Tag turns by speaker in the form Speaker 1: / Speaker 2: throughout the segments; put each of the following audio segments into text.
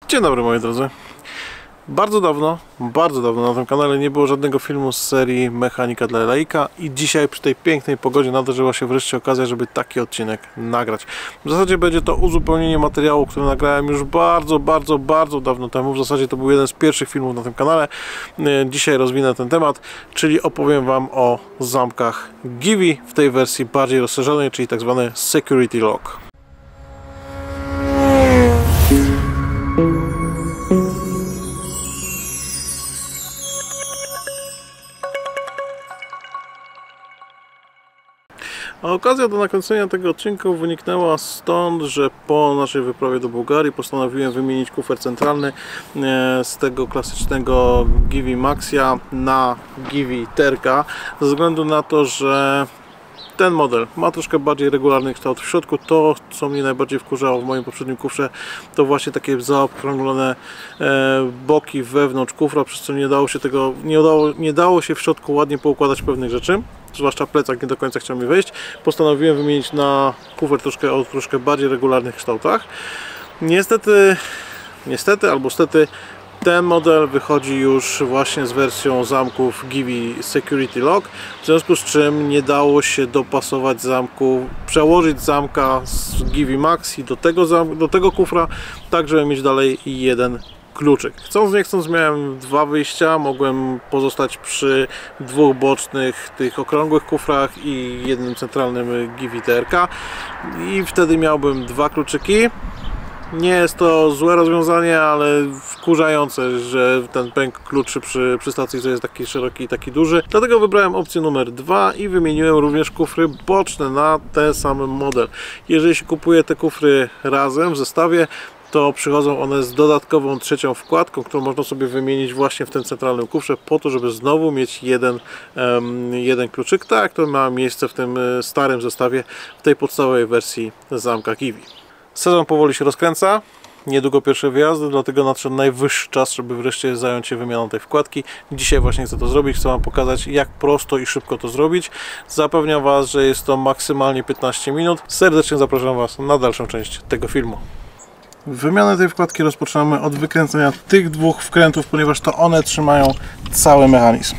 Speaker 1: Dzień dobry moi drodzy. Bardzo dawno na tym kanale nie było żadnego filmu z serii Mechanika dla laika i dzisiaj przy tej pięknej pogodzie nadarzyła się wreszcie okazja, żeby taki odcinek nagrać. W zasadzie będzie to uzupełnienie materiału, który nagrałem już bardzo dawno temu. W zasadzie to był jeden z pierwszych filmów na tym kanale. Dzisiaj rozwinę ten temat, czyli opowiem Wam o zamkach Givi w tej wersji bardziej rozszerzonej, czyli tak zwany Security Lock. A okazja do nakręcenia tego odcinka wyniknęła stąd, że po naszej wyprawie do Bułgarii postanowiłem wymienić kufer centralny z tego klasycznego Givi Maxia na Givi Terka, ze względu na to, że ten model ma troszkę bardziej regularny kształt w środku. To, co mnie najbardziej wkurzało w moim poprzednim kufrze, to właśnie takie zaokrąglone boki wewnątrz kufra, przez co nie dało się w środku ładnie poukładać pewnych rzeczy. Zwłaszcza plecak nie do końca chciał mi wejść. Postanowiłem wymienić na kufer o troszkę bardziej regularnych kształtach. Niestety albo stety, ten model wychodzi już właśnie z wersją zamków Givi Security Lock, w związku z czym nie dało się dopasować zamku, przełożyć zamka z Givi Maxi do tego kufra, tak żeby mieć dalej jeden kluczyk. Chcąc nie chcąc miałem dwa wyjścia, mogłem pozostać przy dwóch bocznych, tych okrągłych kufrach i jednym centralnym Givi TRK i wtedy miałbym dwa kluczyki. Nie jest to złe rozwiązanie, ale wkurzające, że ten pęk kluczy przy stacji to jest taki szeroki i taki duży. Dlatego wybrałem opcję numer 2 i wymieniłem również kufry boczne na ten sam model. Jeżeli się kupuje te kufry razem w zestawie, to przychodzą one z dodatkową trzecią wkładką, którą można sobie wymienić właśnie w tym centralnym kufrze, po to, żeby znowu mieć jeden kluczyk, tak jak to ma miejsce w tym starym zestawie, w tej podstawowej wersji zamka Givi. Sezon powoli się rozkręca, niedługo pierwsze wyjazdy, dlatego nadszedł najwyższy czas, żeby wreszcie zająć się wymianą tej wkładki. Dzisiaj właśnie chcę to zrobić, chcę Wam pokazać, jak prosto i szybko to zrobić. Zapewniam Was, że jest to maksymalnie 15 minut. Serdecznie zapraszam Was na dalszą część tego filmu. Wymianę tej wkładki rozpoczynamy od wykręcenia tych dwóch wkrętów, ponieważ to one trzymają cały mechanizm.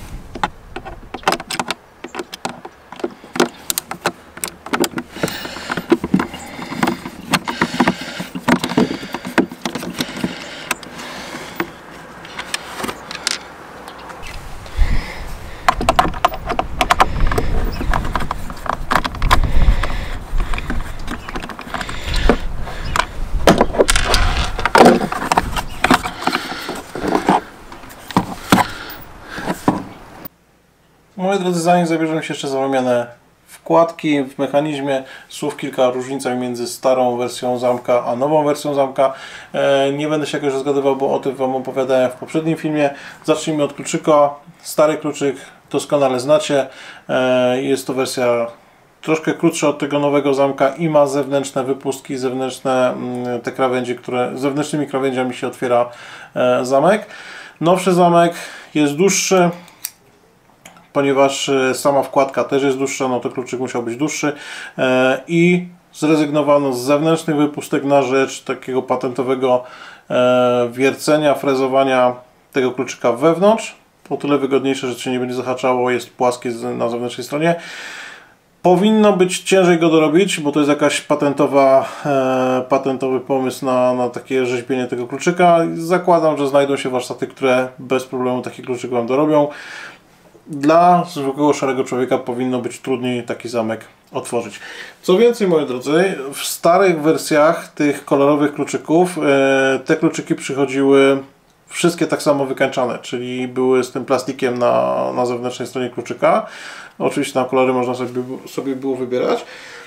Speaker 1: Moi drodzy, zanim zabierzemy się jeszcze za wymianę wkładki w mechanizmie, słów kilka o różnicach między starą wersją zamka a nową wersją zamka. Nie będę się jakoś rozgadywał, bo o tym Wam opowiadałem w poprzednim filmie. Zacznijmy od kluczyka. Stary kluczyk doskonale znacie. Jest to wersja troszkę krótsza od tego nowego zamka i ma zewnętrzne wypustki, zewnętrzne te krawędzie, zewnętrznymi krawędziami się otwiera zamek. Nowszy zamek jest dłuższy, ponieważ sama wkładka też jest dłuższa, no to kluczyk musiał być dłuższy i zrezygnowano z zewnętrznych wypustek na rzecz takiego patentowego wiercenia, frezowania tego kluczyka wewnątrz. O tyle wygodniejsze, że się nie będzie zahaczało, jest płaskie na zewnętrznej stronie. Powinno być ciężej go dorobić, bo to jest jakaś patentowy pomysł na takie rzeźbienie tego kluczyka. Zakładam, że znajdą się warsztaty, które bez problemu taki kluczyk Wam dorobią. Dla zwykłego szarego człowieka powinno być trudniej taki zamek otworzyć. Co więcej, moi drodzy, w starych wersjach tych kolorowych kluczyków te kluczyki przychodziły wszystkie tak samo wykańczane, czyli były z tym plastikiem na zewnętrznej stronie kluczyka. Oczywiście na kolory można sobie było wybierać.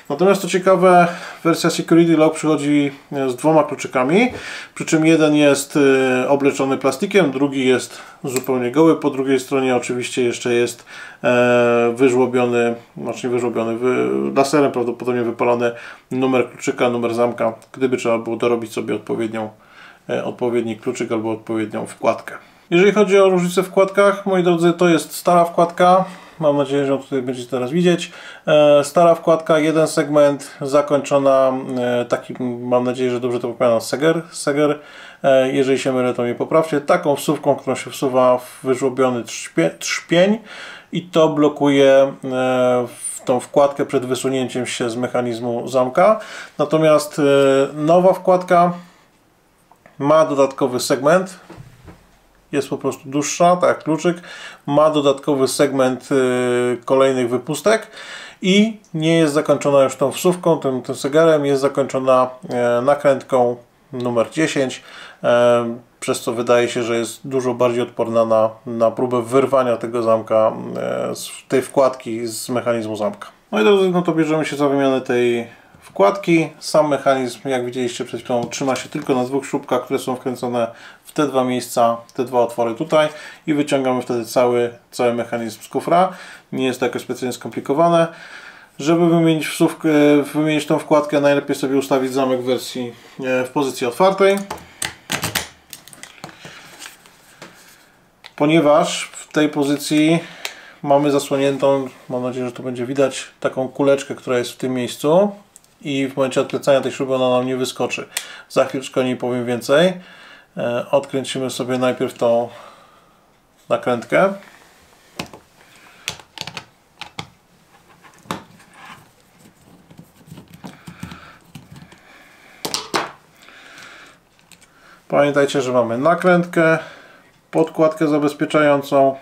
Speaker 1: Natomiast to ciekawe, wersja Security Lock przychodzi z dwoma kluczykami, przy czym jeden jest obleczony plastikiem, drugi jest zupełnie goły. Po drugiej stronie oczywiście jeszcze jest wyżłobiony, znaczy nie wyżłobiony, laserem prawdopodobnie wypalony numer kluczyka, numer zamka, gdyby trzeba było dorobić sobie odpowiedni kluczyk albo odpowiednią wkładkę. Jeżeli chodzi o różnicę w wkładkach, moi drodzy, to jest stara wkładka. mam nadzieję, że tutaj będziecie teraz widzieć. Stara wkładka, jeden segment, zakończona, taki, mam nadzieję, że dobrze to powiadam, Seger. Jeżeli się mylę, to mnie poprawcie. Taką wsówką, którą się wsuwa w wyżłobiony trzpień i to blokuje tą wkładkę przed wysunięciem się z mechanizmu zamka. Natomiast nowa wkładka ma dodatkowy segment, jest po prostu dłuższa, tak jak kluczyk, ma dodatkowy segment kolejnych wypustek i nie jest zakończona już tą wsówką, tym segerem, jest zakończona nakrętką numer 10, przez co wydaje się, że jest dużo bardziej odporna na próbę wyrwania tego zamka, tej wkładki z mechanizmu zamka. No i drodzy, no to bierzemy się za wymianę tej wkładki. Sam mechanizm, jak widzieliście przed chwilą, trzyma się tylko na dwóch śrubkach, które są wkręcone w te dwa miejsca, te dwa otwory tutaj i wyciągamy wtedy cały mechanizm z kufra. Nie jest to jakoś specjalnie skomplikowane. Żeby wymienić tą wkładkę, najlepiej sobie ustawić zamek w pozycji otwartej. Ponieważ w tej pozycji mamy zasłoniętą, mam nadzieję, że to będzie widać, taką kuleczkę, która jest w tym miejscu i w momencie odkręcania tej śruby ona nam nie wyskoczy. Za chwileczkę o niej powiem więcej. Odkręcimy sobie najpierw tą nakrętkę. Pamiętajcie, że mamy nakrętkę, podkładkę zabezpieczającą,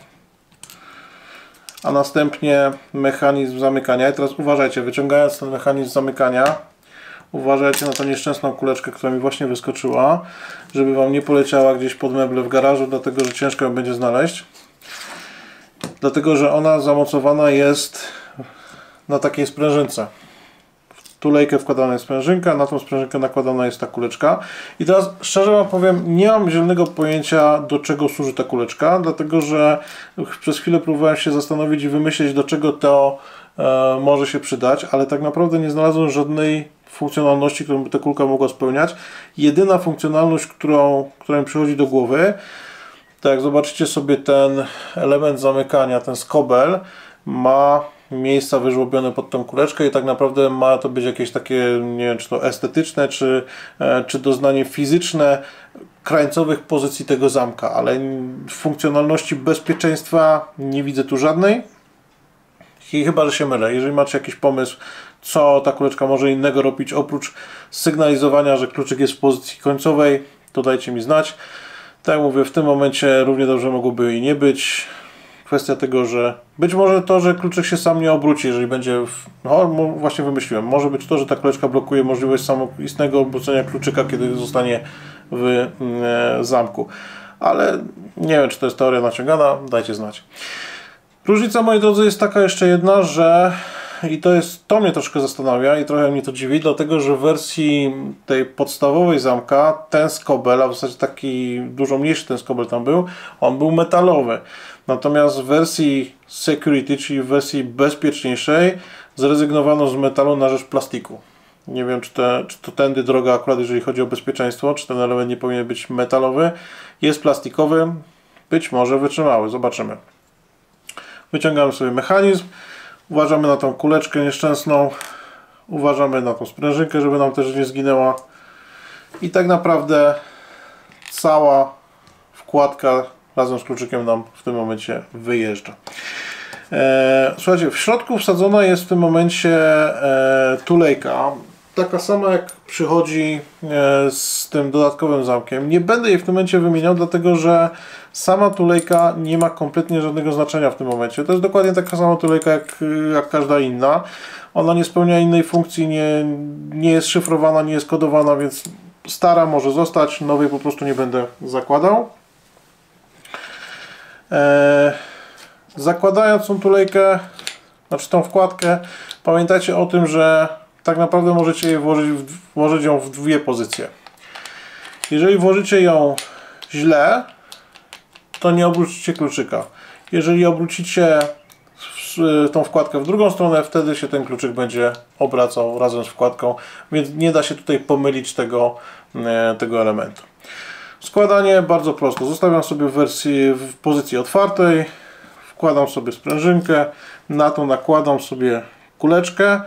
Speaker 1: a następnie mechanizm zamykania. I teraz uważajcie, wyciągając ten mechanizm zamykania, uważajcie na tą nieszczęsną kuleczkę, która mi właśnie wyskoczyła, żeby Wam nie poleciała gdzieś pod meble w garażu, dlatego że ciężko ją będzie znaleźć. Dlatego że ona zamocowana jest na takiej sprężynce. W tulejkę wkładana jest sprężynka, na tą sprężynkę nakładana jest ta kuleczka. I teraz szczerze Wam powiem, nie mam zielonego pojęcia, do czego służy ta kuleczka, dlatego że przez chwilę próbowałem się zastanowić i wymyśleć, do czego to może się przydać, ale tak naprawdę nie znalazłem żadnej funkcjonalności, którą by ta kulka mogła spełniać. Jedyna funkcjonalność, która mi przychodzi do głowy, tak jak zobaczycie sobie ten element zamykania, ten skobel, ma miejsca wyżłobione pod tą kuleczkę i tak naprawdę ma to być jakieś takie, nie wiem, czy to estetyczne, czy doznanie fizyczne krańcowych pozycji tego zamka, ale funkcjonalności bezpieczeństwa nie widzę tu żadnej. I chyba, że się mylę. Jeżeli macie jakiś pomysł, co ta kuleczka może innego robić, oprócz sygnalizowania, że kluczyk jest w pozycji końcowej, to dajcie mi znać. Tak jak mówię, w tym momencie równie dobrze mogłoby i nie być. Kwestia tego, że być może to, że kluczyk się sam nie obróci, jeżeli będzie... No właśnie wymyśliłem. Może być to, że ta kuleczka blokuje możliwość samoistnego obrócenia kluczyka, kiedy zostanie w zamku. Ale nie wiem, czy to jest teoria naciągana. Dajcie znać. Różnica, moi drodzy, jest taka jeszcze jedna, że to mnie troszkę zastanawia i trochę mnie to dziwi, dlatego że w wersji tej podstawowej zamka ten skobel, a w zasadzie taki dużo mniejszy ten skobel tam był, on był metalowy. Natomiast w wersji Security, czyli w wersji bezpieczniejszej, zrezygnowano z metalu na rzecz plastiku. Nie wiem, czy to tędy droga akurat, jeżeli chodzi o bezpieczeństwo, czy ten element nie powinien być metalowy. Jest plastikowy, być może wytrzymały, zobaczymy. Wyciągamy sobie mechanizm, uważamy na tą kuleczkę nieszczęsną, uważamy na tą sprężynkę, żeby nam też nie zginęła i tak naprawdę cała wkładka razem z kluczykiem nam w tym momencie wyjeżdża. Słuchajcie, w środku wsadzona jest w tym momencie tulejka, taka sama jak przychodzi z tym dodatkowym zamkiem. Nie będę jej w tym momencie wymieniał, dlatego że sama tulejka nie ma kompletnie żadnego znaczenia w tym momencie. To jest dokładnie taka sama tulejka jak każda inna. Ona nie spełnia innej funkcji, nie jest szyfrowana, nie jest kodowana, więc stara może zostać, nowej po prostu nie będę zakładał. Zakładając tą tulejkę, znaczy tą wkładkę, pamiętajcie o tym, że tak naprawdę możecie je włożyć ją w dwie pozycje. Jeżeli włożycie ją źle, to nie obrócicie kluczyka. Jeżeli obrócicie tą wkładkę w drugą stronę, wtedy się ten kluczyk będzie obracał razem z wkładką, więc nie da się tutaj pomylić tego elementu. Składanie bardzo prosto. Zostawiam sobie w pozycji otwartej. wkładam sobie sprężynkę, na to nakładam sobie kuleczkę.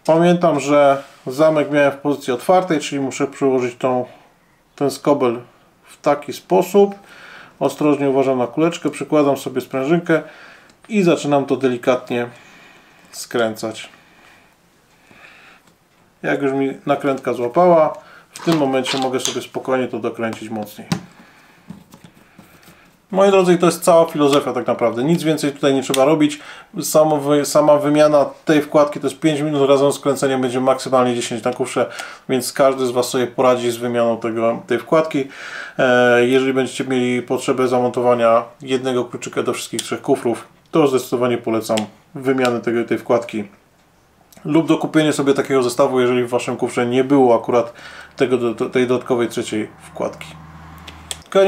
Speaker 1: Pamiętam, że zamek miałem w pozycji otwartej, czyli muszę przyłożyć ten skobel w taki sposób. Ostrożnie uważam na kuleczkę, przykładam sobie sprężynkę i zaczynam to delikatnie skręcać. Jak już mi nakrętka złapała, w tym momencie mogę sobie spokojnie to dokręcić mocniej. Moi drodzy, to jest cała filozofia tak naprawdę. Nic więcej tutaj nie trzeba robić. Sama wymiana tej wkładki to jest 5 minut, razem z kręceniem będzie maksymalnie 10 na kufrze, więc każdy z Was sobie poradzi z wymianą tej wkładki. Jeżeli będziecie mieli potrzebę zamontowania jednego kluczyka do wszystkich 3 kufrów, to zdecydowanie polecam wymianę tej wkładki lub dokupienie sobie takiego zestawu, jeżeli w Waszym kufrze nie było akurat tej dodatkowej 3. wkładki.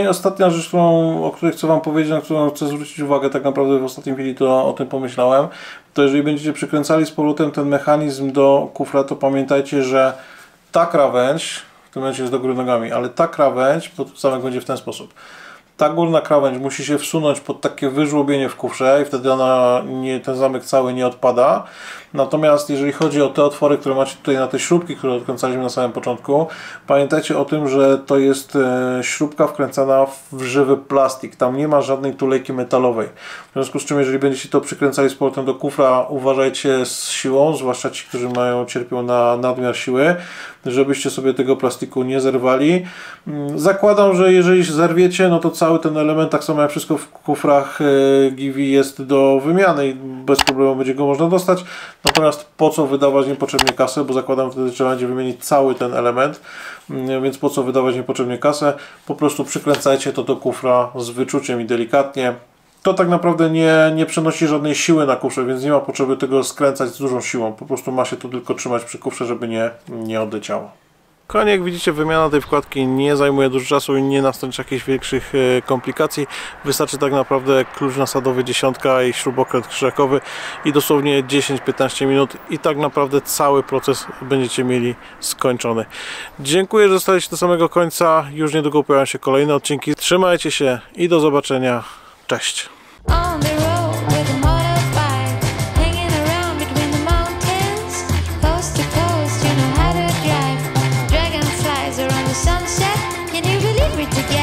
Speaker 1: Ostatnia rzecz, o której chcę Wam powiedzieć, na którą chcę zwrócić uwagę, tak naprawdę w ostatniej chwili to o tym pomyślałem, to jeżeli będziecie przykręcali z powrotem ten mechanizm do kufra, to pamiętajcie, że ta krawędź, w tym momencie jest do góry nogami, ale ta krawędź, bo zamek będzie w ten sposób. Ta górna krawędź musi się wsunąć pod takie wyżłobienie w kufrze i wtedy ten zamek cały nie odpada. Natomiast jeżeli chodzi o te otwory, które macie tutaj na te śrubki, które odkręcaliśmy na samym początku, pamiętajcie o tym, że to jest śrubka wkręcana w żywy plastik. Tam nie ma żadnej tulejki metalowej. W związku z czym, jeżeli będziecie to przykręcali z powrotem do kufra, uważajcie z siłą, zwłaszcza ci, którzy cierpią na nadmiar siły, żebyście sobie tego plastiku nie zerwali. Zakładam, że jeżeli zerwiecie, no to cały ten element, tak samo jak wszystko w kufrach Givi, jest do wymiany i bez problemu będzie go można dostać. Natomiast po co wydawać niepotrzebnie kasę, bo zakładam, że wtedy trzeba będzie wymienić cały ten element, więc po co wydawać niepotrzebnie kasę, po prostu przykręcajcie to do kufra z wyczuciem i delikatnie. To tak naprawdę nie przenosi żadnej siły na kufrze, więc nie ma potrzeby tego skręcać z dużą siłą, po prostu ma się to tylko trzymać przy kufrze, żeby nie odleciało. Kochani, jak widzicie, wymiana tej wkładki nie zajmuje dużo czasu i nie nastąpi jakichś większych komplikacji. Wystarczy tak naprawdę klucz nasadowy 10 i śrubokręt krzyżakowy i dosłownie 10-15 minut i tak naprawdę cały proces będziecie mieli skończony. Dziękuję, że zostaliście do samego końca. Już niedługo pojawią się kolejne odcinki. Trzymajcie się i do zobaczenia. Cześć!
Speaker 2: Sunset, can you believe it together?